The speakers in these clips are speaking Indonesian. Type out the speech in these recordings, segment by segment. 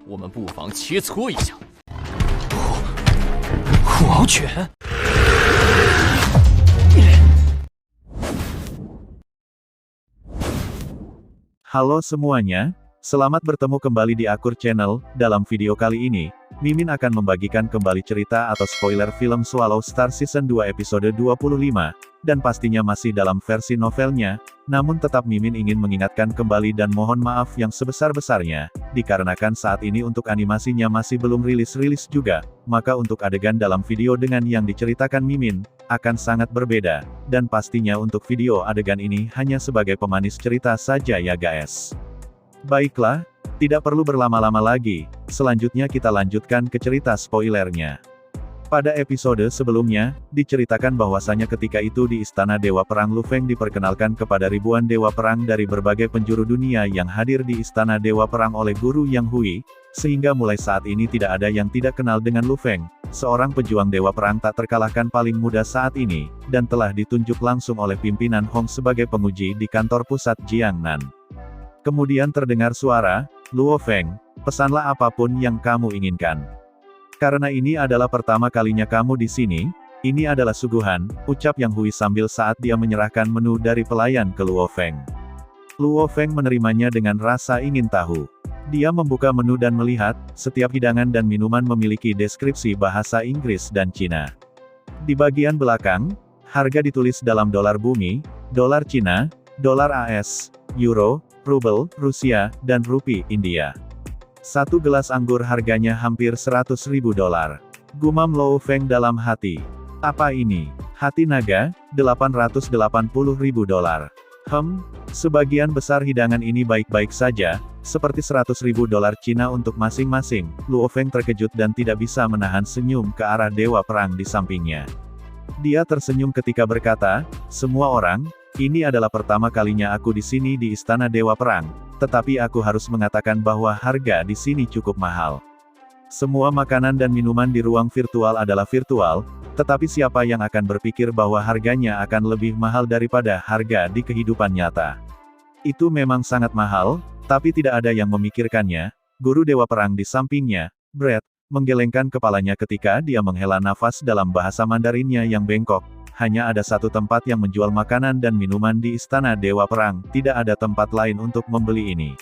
我们不妨切磋一下。虎獒拳。Halo semuanya, selamat bertemu kembali di Akur Channel. Dalam video kali ini, Mimin akan membagikan kembali cerita atau spoiler film Swallow Star Season 2 episode 25, dan pastinya masih dalam versi novelnya, namun tetap Mimin ingin mengingatkan kembali dan mohon maaf yang sebesar-besarnya, dikarenakan saat ini untuk animasinya masih belum rilis juga, maka untuk adegan dalam video dengan yang diceritakan Mimin, akan sangat berbeda, dan pastinya untuk video adegan ini hanya sebagai pemanis cerita saja ya guys. Baiklah, tidak perlu berlama-lama lagi, selanjutnya kita lanjutkan ke cerita spoilernya. Pada episode sebelumnya, diceritakan bahwasanya ketika itu di Istana Dewa Perang Lu Feng diperkenalkan kepada ribuan Dewa Perang dari berbagai penjuru dunia yang hadir di Istana Dewa Perang oleh Guru Yang Hui, sehingga mulai saat ini tidak ada yang tidak kenal dengan Lu Feng, seorang pejuang Dewa Perang tak terkalahkan paling muda saat ini, dan telah ditunjuk langsung oleh pimpinan Hong sebagai penguji di kantor pusat Jiangnan. Kemudian terdengar suara, "Luo Feng, pesanlah apapun yang kamu inginkan. Karena ini adalah pertama kalinya kamu di sini, ini adalah suguhan," ucap Yang Hui sambil saat dia menyerahkan menu dari pelayan ke Luo Feng. Luo Feng menerimanya dengan rasa ingin tahu. Dia membuka menu dan melihat, setiap hidangan dan minuman memiliki deskripsi bahasa Inggris dan Cina. Di bagian belakang, harga ditulis dalam dolar bumi, dolar Cina, dolar AS, euro, rubel, Rusia, dan rupiah India. Satu gelas anggur harganya hampir 100.000 dolar. Gumam Luo Feng dalam hati. Apa ini? Hati naga, 880.000 dolar. Sebagian besar hidangan ini baik-baik saja, seperti 100.000 dolar Cina untuk masing-masing. Luo Feng terkejut dan tidak bisa menahan senyum ke arah Dewa Perang di sampingnya. Dia tersenyum ketika berkata, "Semua orang, ini adalah pertama kalinya aku di sini di Istana Dewa Perang, tetapi aku harus mengatakan bahwa harga di sini cukup mahal. Semua makanan dan minuman di ruang virtual adalah virtual, tetapi siapa yang akan berpikir bahwa harganya akan lebih mahal daripada harga di kehidupan nyata? Itu memang sangat mahal, tapi tidak ada yang memikirkannya." Guru Dewa Perang di sampingnya, Brett, menggelengkan kepalanya ketika dia menghela nafas dalam bahasa Mandarinnya yang bengkok. Hanya ada satu tempat yang menjual makanan dan minuman di Istana Dewa Perang, tidak ada tempat lain untuk membeli ini.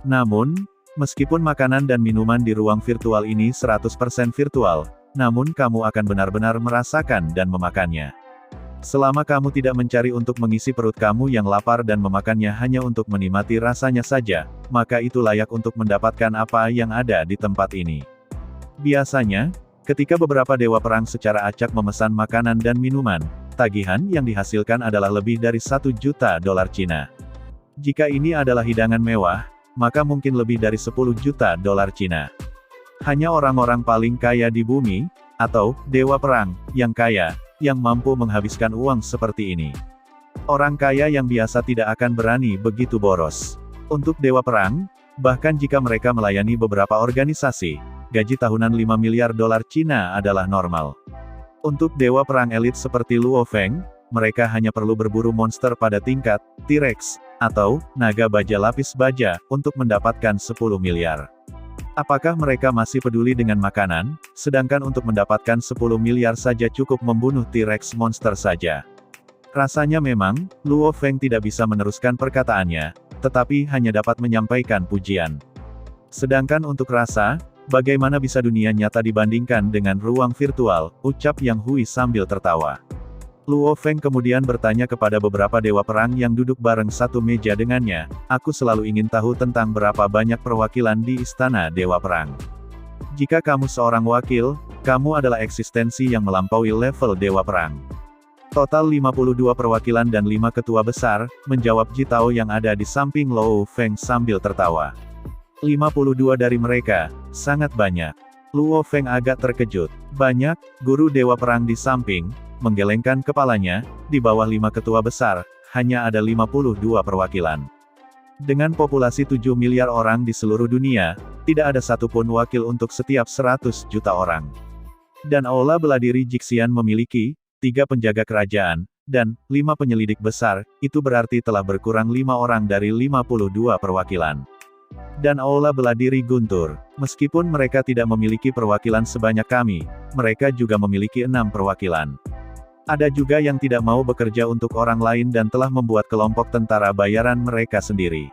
Namun, meskipun makanan dan minuman di ruang virtual ini 100% virtual, namun kamu akan benar-benar merasakan dan memakannya. Selama kamu tidak mencari untuk mengisi perut kamu yang lapar dan memakannya hanya untuk menikmati rasanya saja, maka itu layak untuk mendapatkan apa yang ada di tempat ini. Biasanya, ketika beberapa Dewa Perang secara acak memesan makanan dan minuman, tagihan yang dihasilkan adalah lebih dari 1 juta dolar Cina. Jika ini adalah hidangan mewah, maka mungkin lebih dari 10 juta dolar Cina. Hanya orang-orang paling kaya di bumi, atau Dewa Perang, yang kaya, yang mampu menghabiskan uang seperti ini. Orang kaya yang biasa tidak akan berani begitu boros. Untuk Dewa Perang, bahkan jika mereka melayani beberapa organisasi, gaji tahunan 5 miliar dolar Cina adalah normal. Untuk Dewa Perang elit seperti Luo Feng, mereka hanya perlu berburu monster pada tingkat T-Rex, atau naga baja lapis baja, untuk mendapatkan 10 miliar. Apakah mereka masih peduli dengan makanan, sedangkan untuk mendapatkan 10 miliar saja cukup membunuh T-Rex monster saja? Rasanya memang, Luo Feng tidak bisa meneruskan perkataannya, tetapi hanya dapat menyampaikan pujian. Sedangkan untuk rasa, bagaimana bisa dunia nyata dibandingkan dengan ruang virtual, ucap Yang Hui sambil tertawa. Luo Feng kemudian bertanya kepada beberapa Dewa Perang yang duduk bareng satu meja dengannya, "Aku selalu ingin tahu tentang berapa banyak perwakilan di Istana Dewa Perang. Jika kamu seorang wakil, kamu adalah eksistensi yang melampaui level Dewa Perang." "Total 52 perwakilan dan 5 ketua besar," menjawab Ji Tao yang ada di samping Luo Feng sambil tertawa. 52 dari mereka, sangat banyak. Luo Feng agak terkejut. Banyak, guru Dewa Perang di samping, menggelengkan kepalanya, di bawah 5 ketua besar, hanya ada 52 perwakilan. Dengan populasi 7 miliar orang di seluruh dunia, tidak ada satupun wakil untuk setiap 100 juta orang. Dan Aula Beladiri Jixian memiliki 3 penjaga kerajaan, dan 5 penyelidik besar, itu berarti telah berkurang 5 orang dari 52 perwakilan. Dan Aula bela diri Guntur. Meskipun mereka tidak memiliki perwakilan sebanyak kami, mereka juga memiliki 6 perwakilan. Ada juga yang tidak mau bekerja untuk orang lain dan telah membuat kelompok tentara bayaran mereka sendiri.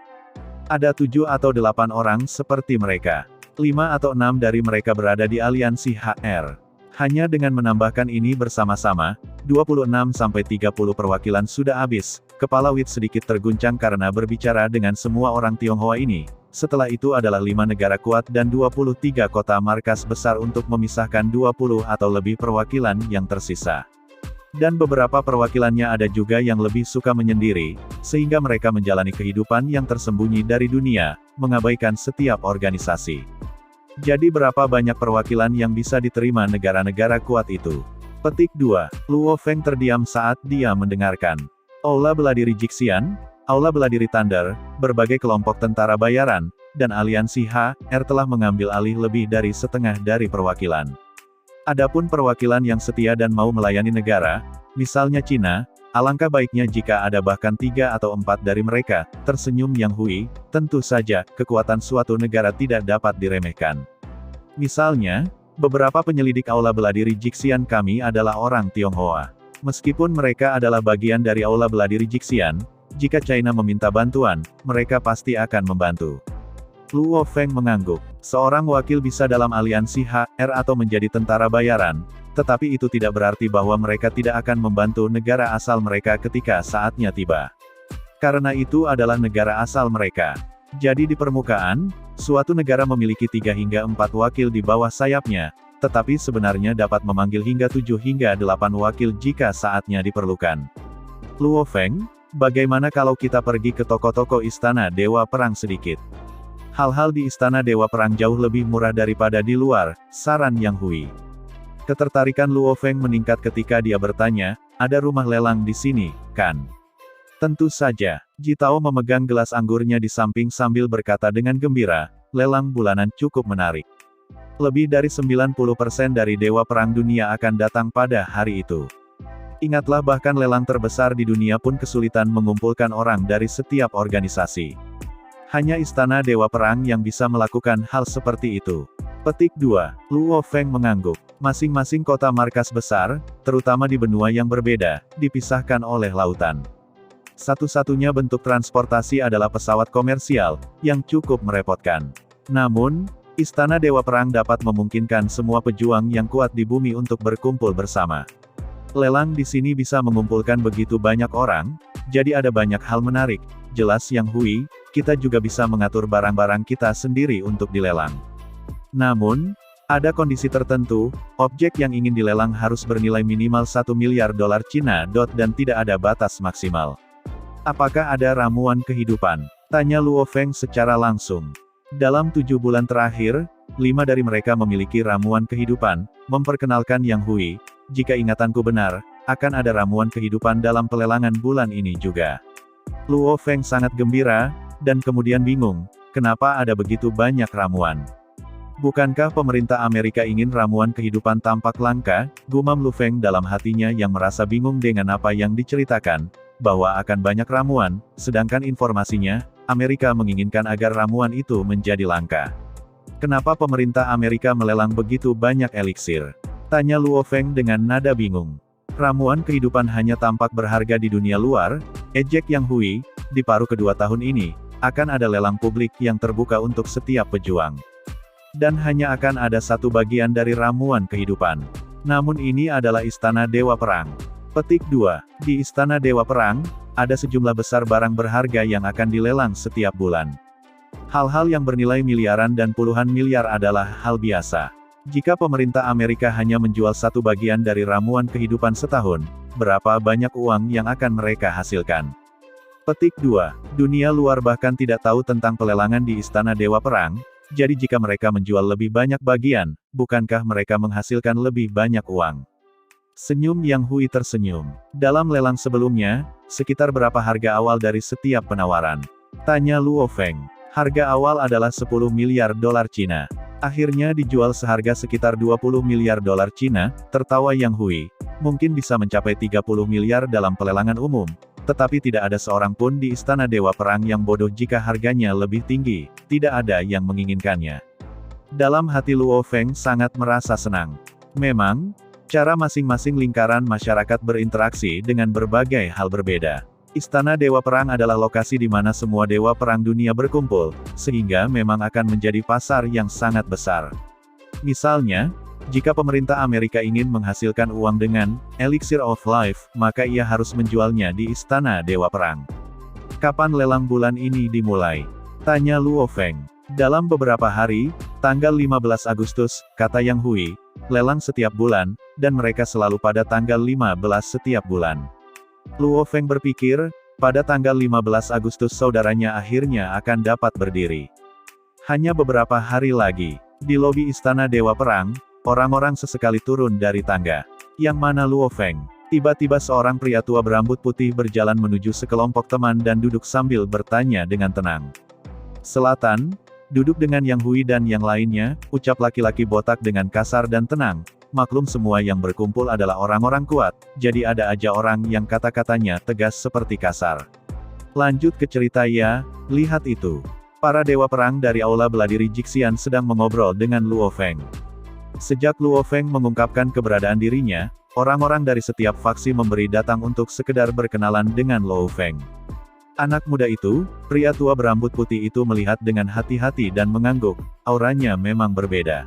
Ada 7 atau 8 orang seperti mereka. 5 atau 6 dari mereka berada di aliansi HR. Hanya dengan menambahkan ini bersama-sama, 26-30 perwakilan sudah habis. Kepala Wit sedikit terguncang karena berbicara dengan semua orang Tionghoa ini. Setelah itu adalah 5 negara kuat dan 23 kota markas besar untuk memisahkan 20 atau lebih perwakilan yang tersisa. Dan beberapa perwakilannya ada juga yang lebih suka menyendiri, sehingga mereka menjalani kehidupan yang tersembunyi dari dunia, mengabaikan setiap organisasi. Jadi berapa banyak perwakilan yang bisa diterima negara-negara kuat itu? Petik 2. Luo Feng terdiam saat dia mendengarkan. Aula bela diri Jixian, Aula bela diri Thunder, berbagai kelompok tentara bayaran, dan aliansi HR telah mengambil alih lebih dari setengah dari perwakilan. Adapun perwakilan yang setia dan mau melayani negara, misalnya Cina, alangkah baiknya jika ada bahkan 3 atau 4 dari mereka, tersenyum Yang Hui. Tentu saja, kekuatan suatu negara tidak dapat diremehkan. Misalnya, beberapa penyelidik Aula bela diri Jixian kami adalah orang Tionghoa. Meskipun mereka adalah bagian dari Aula bela diri Jixian, jika China meminta bantuan, mereka pasti akan membantu. Luo Feng mengangguk. Seorang wakil bisa dalam aliansi HR atau menjadi tentara bayaran, tetapi itu tidak berarti bahwa mereka tidak akan membantu negara asal mereka ketika saatnya tiba. Karena itu adalah negara asal mereka. Jadi di permukaan, suatu negara memiliki 3 hingga 4 wakil di bawah sayapnya, tetapi sebenarnya dapat memanggil hingga 7 hingga 8 wakil jika saatnya diperlukan. Luo Feng, bagaimana kalau kita pergi ke toko-toko Istana Dewa Perang sedikit? Hal-hal di Istana Dewa Perang jauh lebih murah daripada di luar, saran Yang Hui. Ketertarikan Luo Feng meningkat ketika dia bertanya, ada rumah lelang di sini, kan? Tentu saja. Jitao memegang gelas anggurnya di samping sambil berkata dengan gembira, lelang bulanan cukup menarik. Lebih dari 90% dari Dewa Perang Dunia akan datang pada hari itu. Ingatlah bahkan lelang terbesar di dunia pun kesulitan mengumpulkan orang dari setiap organisasi. Hanya Istana Dewa Perang yang bisa melakukan hal seperti itu. Petik 2. Luo Feng mengangguk. Masing-masing kota markas besar, terutama di benua yang berbeda, dipisahkan oleh lautan. Satu-satunya bentuk transportasi adalah pesawat komersial, yang cukup merepotkan. Namun, Istana Dewa Perang dapat memungkinkan semua pejuang yang kuat di bumi untuk berkumpul bersama. Lelang di sini bisa mengumpulkan begitu banyak orang, jadi ada banyak hal menarik. Jelas Yang Hui, kita juga bisa mengatur barang-barang kita sendiri untuk dilelang. Namun, ada kondisi tertentu, objek yang ingin dilelang harus bernilai minimal 1 miliar dolar Cina. Dan tidak ada batas maksimal. Apakah ada ramuan kehidupan? Tanya Luo Feng secara langsung. Dalam 7 bulan terakhir, 5 dari mereka memiliki ramuan kehidupan, memperkenalkan Yang Hui. Jika ingatanku benar, akan ada ramuan kehidupan dalam pelelangan bulan ini juga. Luo Feng sangat gembira, dan kemudian bingung, kenapa ada begitu banyak ramuan. Bukankah pemerintah Amerika ingin ramuan kehidupan tampak langka? Gumam Lu Feng dalam hatinya yang merasa bingung dengan apa yang diceritakan, bahwa akan banyak ramuan, sedangkan informasinya, Amerika menginginkan agar ramuan itu menjadi langka. Kenapa pemerintah Amerika melelang begitu banyak eliksir? Tanya Luo Feng dengan nada bingung. Ramuan kehidupan hanya tampak berharga di dunia luar, ejek Yang Hui. Di paruh kedua tahun ini, akan ada lelang publik yang terbuka untuk setiap pejuang. Dan hanya akan ada satu bagian dari ramuan kehidupan. Namun ini adalah Istana Dewa Perang. Petik 2. Di Istana Dewa Perang, ada sejumlah besar barang berharga yang akan dilelang setiap bulan. Hal-hal yang bernilai miliaran dan puluhan miliar adalah hal biasa. Jika pemerintah Amerika hanya menjual satu bagian dari ramuan kehidupan setahun, berapa banyak uang yang akan mereka hasilkan? Petik 2. Dunia luar bahkan tidak tahu tentang pelelangan di Istana Dewa Perang, jadi jika mereka menjual lebih banyak bagian, bukankah mereka menghasilkan lebih banyak uang? Senyum Yang Hui tersenyum. Dalam lelang sebelumnya, sekitar berapa harga awal dari setiap penawaran? Tanya Luo Feng. Harga awal adalah 10 miliar dolar Cina. Akhirnya dijual seharga sekitar 20 miliar dolar Cina, tertawa Yang Hui. Mungkin bisa mencapai 30 miliar dalam pelelangan umum. tetapi tidak ada seorang pun di Istana Dewa Perang yang bodoh jika harganya lebih tinggi, tidak ada yang menginginkannya. Dalam hati Luo Feng sangat merasa senang. Memang, cara masing-masing lingkaran masyarakat berinteraksi dengan berbagai hal berbeda. Istana Dewa Perang adalah lokasi di mana semua dewa perang dunia berkumpul, sehingga memang akan menjadi pasar yang sangat besar. Misalnya, jika pemerintah Amerika ingin menghasilkan uang dengan Elixir of Life, maka ia harus menjualnya di Istana Dewa Perang. Kapan lelang bulan ini dimulai? Tanya Luo Feng. Dalam beberapa hari, tanggal 15 Agustus, kata Yang Hui, lelang setiap bulan, dan mereka selalu pada tanggal 15 setiap bulan. Luo Feng berpikir, pada tanggal 15 Agustus saudaranya akhirnya akan dapat berdiri. Hanya beberapa hari lagi, di lobi Istana Dewa Perang, orang-orang sesekali turun dari tangga. Yang mana Luo Feng? Tiba-tiba seorang pria tua berambut putih berjalan menuju sekelompok teman dan duduk sambil bertanya dengan tenang. Selatan, duduk dengan Yang Hui dan yang lainnya, ucap laki-laki botak dengan kasar dan tenang. Maklum semua yang berkumpul adalah orang-orang kuat, jadi ada aja orang yang kata-katanya tegas seperti kasar. Lanjut ke cerita ya, lihat itu. Para dewa perang dari Aula Beladiri Jixian sedang mengobrol dengan Luo Feng. Sejak Luo Feng mengungkapkan keberadaan dirinya, orang-orang dari setiap faksi memberi datang untuk sekedar berkenalan dengan Luo Feng. Anak muda itu, pria tua berambut putih itu melihat dengan hati-hati dan mengangguk, auranya memang berbeda.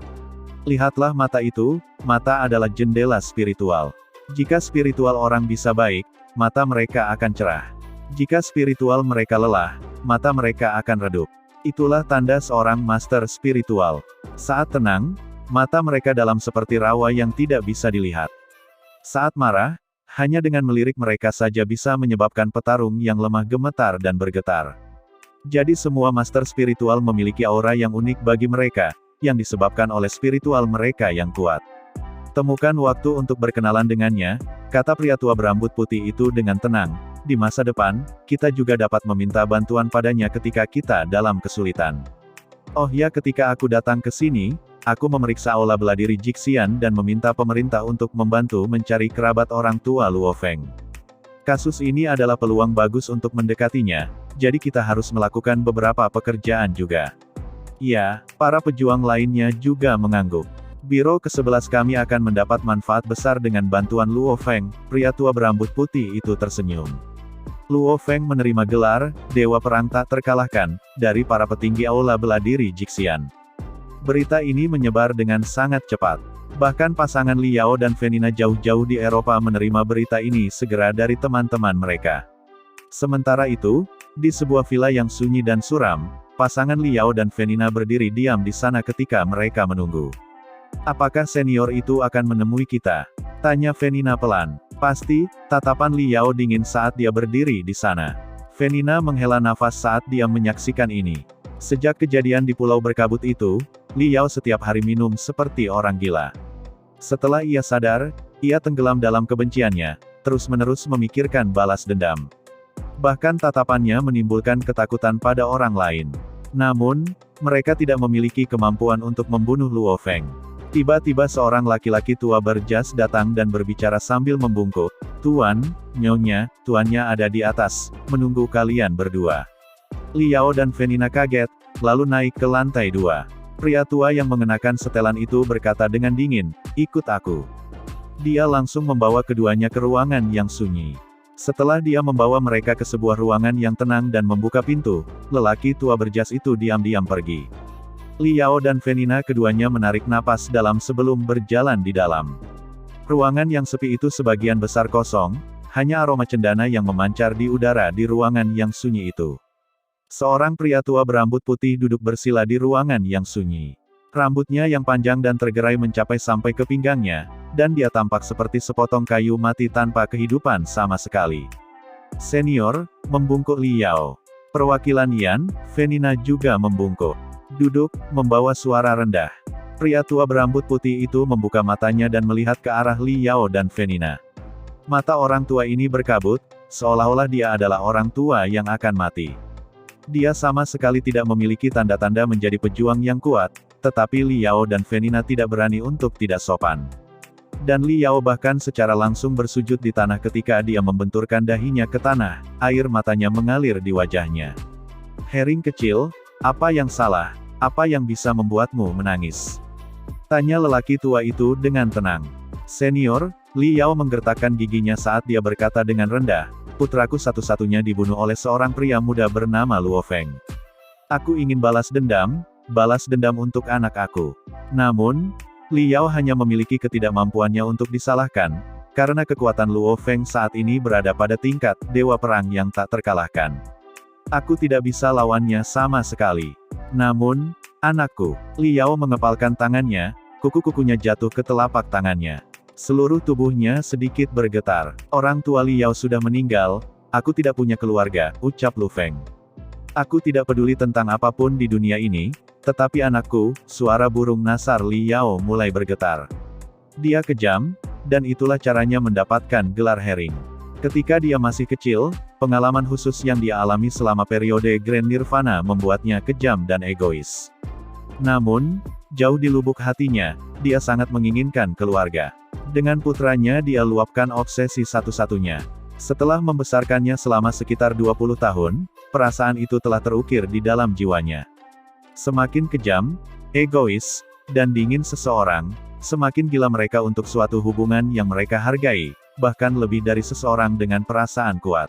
Lihatlah mata itu, mata adalah jendela spiritual. Jika spiritual orang bisa baik, mata mereka akan cerah. Jika spiritual mereka lelah, mata mereka akan redup. Itulah tanda seorang master spiritual. Saat tenang, mata mereka dalam seperti rawa yang tidak bisa dilihat. Saat marah, hanya dengan melirik mereka saja bisa menyebabkan petarung yang lemah gemetar dan bergetar. Jadi semua master spiritual memiliki aura yang unik bagi mereka, yang disebabkan oleh spiritual mereka yang kuat. Temukan waktu untuk berkenalan dengannya, kata pria tua berambut putih itu dengan tenang. Di masa depan, kita juga dapat meminta bantuan padanya ketika kita dalam kesulitan. Oh ya, ketika aku datang ke sini, aku memeriksa Aula Beladiri Jixian dan meminta pemerintah untuk membantu mencari kerabat orang tua Luo Feng. Kasus ini adalah peluang bagus untuk mendekatinya, jadi kita harus melakukan beberapa pekerjaan juga. Ya, para pejuang lainnya juga mengangguk. Biro ke-11 kami akan mendapat manfaat besar dengan bantuan Luo Feng, pria tua berambut putih itu tersenyum. Luo Feng menerima gelar, Dewa Perang Tak Terkalahkan, dari para petinggi Aula Beladiri Jixian. Berita ini menyebar dengan sangat cepat. Bahkan pasangan Liao dan Venina jauh-jauh di Eropa menerima berita ini segera dari teman-teman mereka. Sementara itu, di sebuah villa yang sunyi dan suram, pasangan Liao dan Venina berdiri diam di sana ketika mereka menunggu. Apakah senior itu akan menemui kita? Tanya Venina pelan. Pasti, tatapan Liao dingin saat dia berdiri di sana. Venina menghela nafas saat dia menyaksikan ini. Sejak kejadian di pulau berkabut itu, Liao setiap hari minum seperti orang gila. Setelah ia sadar, ia tenggelam dalam kebenciannya, terus-menerus memikirkan balas dendam. Bahkan tatapannya menimbulkan ketakutan pada orang lain. Namun, mereka tidak memiliki kemampuan untuk membunuh Luo Feng. Tiba-tiba seorang laki-laki tua berjas datang dan berbicara sambil membungkuk. Tuan, Nyonya, tuannya ada di atas, menunggu kalian berdua. Liao dan Venina kaget, lalu naik ke lantai 2. Pria tua yang mengenakan setelan itu berkata dengan dingin, ikut aku. Dia langsung membawa keduanya ke ruangan yang sunyi. Setelah dia membawa mereka ke sebuah ruangan yang tenang dan membuka pintu, lelaki tua berjas itu diam-diam pergi. Liao dan Venina keduanya menarik napas dalam sebelum berjalan di dalam. Ruangan yang sepi itu sebagian besar kosong, hanya aroma cendana yang memancar di udara di ruangan yang sunyi itu. Seorang pria tua berambut putih duduk bersila di ruangan yang sunyi. Rambutnya yang panjang dan tergerai mencapai sampai ke pinggangnya, dan dia tampak seperti sepotong kayu mati tanpa kehidupan sama sekali. Senior, membungkuk Liao. Perwakilan Yan, Venina juga membungkuk. Duduk, membawa suara rendah. Pria tua berambut putih itu membuka matanya dan melihat ke arah Liao dan Venina. Mata orang tua ini berkabut, seolah-olah dia adalah orang tua yang akan mati. Dia sama sekali tidak memiliki tanda-tanda menjadi pejuang yang kuat, tetapi Liao dan Venina tidak berani untuk tidak sopan. Dan Li Yao bahkan secara langsung bersujud di tanah ketika dia membenturkan dahinya ke tanah, air matanya mengalir di wajahnya. Herring kecil, apa yang salah? Apa yang bisa membuatmu menangis? Tanya lelaki tua itu dengan tenang. Senior, Li Yao menggertakkan giginya saat dia berkata dengan rendah, putraku satu-satunya dibunuh oleh seorang pria muda bernama Luo Feng. Aku ingin balas dendam untuk anak aku. Namun, Li Yao hanya memiliki ketidakmampuannya untuk disalahkan, karena kekuatan Luo Feng saat ini berada pada tingkat dewa perang yang tak terkalahkan. Aku tidak bisa lawannya sama sekali. Namun, anakku, Li Yao mengepalkan tangannya, kuku-kukunya jatuh ke telapak tangannya. Seluruh tubuhnya sedikit bergetar. Orang tua Li Yao sudah meninggal, aku tidak punya keluarga, ucap Lu Feng. Aku tidak peduli tentang apapun di dunia ini, tetapi anakku, suara burung nasar Li Yao mulai bergetar. Dia kejam, dan itulah caranya mendapatkan gelar Herring. Ketika dia masih kecil, pengalaman khusus yang dia alami selama periode Grand Nirvana membuatnya kejam dan egois. Namun, jauh di lubuk hatinya, dia sangat menginginkan keluarga. Dengan putranya dia luapkan obsesi satu-satunya. Setelah membesarkannya selama sekitar 20 tahun, perasaan itu telah terukir di dalam jiwanya. Semakin kejam, egois, dan dingin seseorang, semakin gila mereka untuk suatu hubungan yang mereka hargai, bahkan lebih dari seseorang dengan perasaan kuat.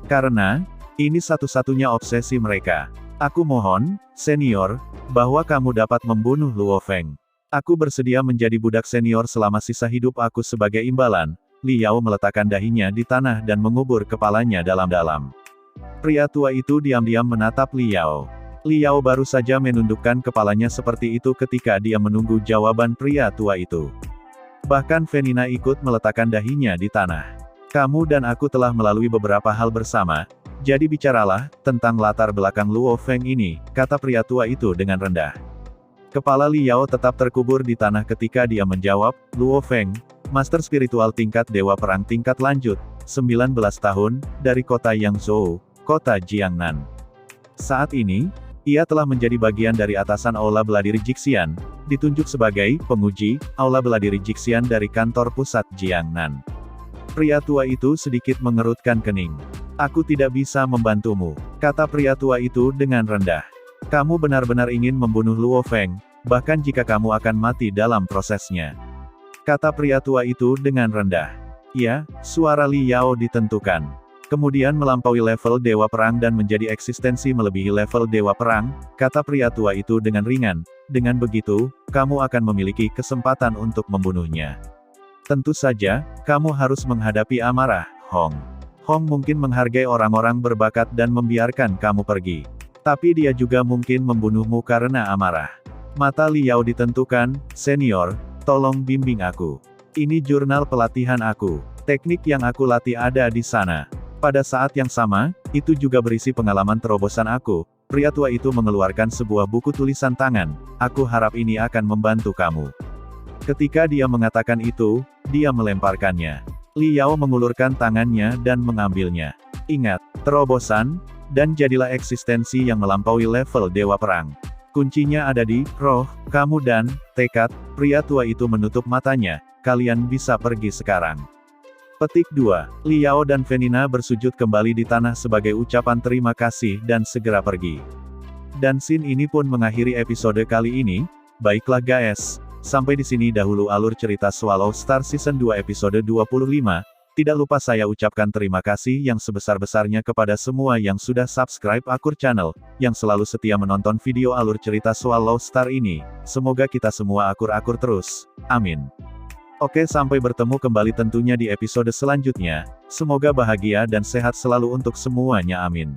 Karena, ini satu-satunya obsesi mereka. Aku mohon, senior, bahwa kamu dapat membunuh Luo Feng. Aku bersedia menjadi budak senior selama sisa hidup aku sebagai imbalan. Li Yao meletakkan dahinya di tanah dan mengubur kepalanya dalam-dalam. Pria tua itu diam-diam menatap Li Yao. Li Yao baru saja menundukkan kepalanya seperti itu ketika dia menunggu jawaban pria tua itu. Bahkan Venina ikut meletakkan dahinya di tanah. Kamu dan aku telah melalui beberapa hal bersama, jadi bicaralah tentang latar belakang Luo Feng ini, kata pria tua itu dengan rendah. Kepala Li Yao tetap terkubur di tanah ketika dia menjawab, Luo Feng, master spiritual tingkat dewa perang tingkat lanjut, 19 tahun, dari kota Yangzhou, kota Jiangnan. Saat ini, ia telah menjadi bagian dari atasan Aula Beladiri Jixian, ditunjuk sebagai penguji Aula Beladiri Jixian dari kantor pusat Jiangnan. Pria tua itu sedikit mengerutkan kening. Aku tidak bisa membantumu, kata pria tua itu dengan rendah. Kamu benar-benar ingin membunuh Luo Feng, bahkan jika kamu akan mati dalam prosesnya. Kata pria tua itu dengan rendah. Ya, suara Li Yao ditentukan. Kemudian melampaui level dewa perang dan menjadi eksistensi melebihi level dewa perang, kata pria tua itu dengan ringan. Dengan begitu, kamu akan memiliki kesempatan untuk membunuhnya. Tentu saja, kamu harus menghadapi amarah, Hong. Hong mungkin menghargai orang-orang berbakat dan membiarkan kamu pergi. Tapi dia juga mungkin membunuhmu karena amarah. Mata Li Yao ditentukan, senior, tolong bimbing aku. Ini jurnal pelatihan aku. Teknik yang aku latih ada di sana. Pada saat yang sama, itu juga berisi pengalaman terobosan aku. Pria tua itu mengeluarkan sebuah buku tulisan tangan. Aku harap ini akan membantu kamu. Ketika dia mengatakan itu, dia melemparkannya. Li Yao mengulurkan tangannya dan mengambilnya. Ingat, terobosan, dan jadilah eksistensi yang melampaui level dewa perang. Kuncinya ada di roh, kamu dan tekad. Pria tua itu menutup matanya. Kalian bisa pergi sekarang. Petik 2. Li Yao dan Venina bersujud kembali di tanah sebagai ucapan terima kasih dan segera pergi. Dan scene ini pun mengakhiri episode kali ini. Baiklah guys, sampai di sini dahulu alur cerita Swallow Star Season 2 episode 25. Tidak lupa saya ucapkan terima kasih yang sebesar-besarnya kepada semua yang sudah subscribe Akur Channel, yang selalu setia menonton video alur cerita Swallow Star ini. Semoga kita semua akur-akur terus. Amin. Oke, sampai bertemu kembali tentunya di episode selanjutnya. Semoga bahagia dan sehat selalu untuk semuanya, amin.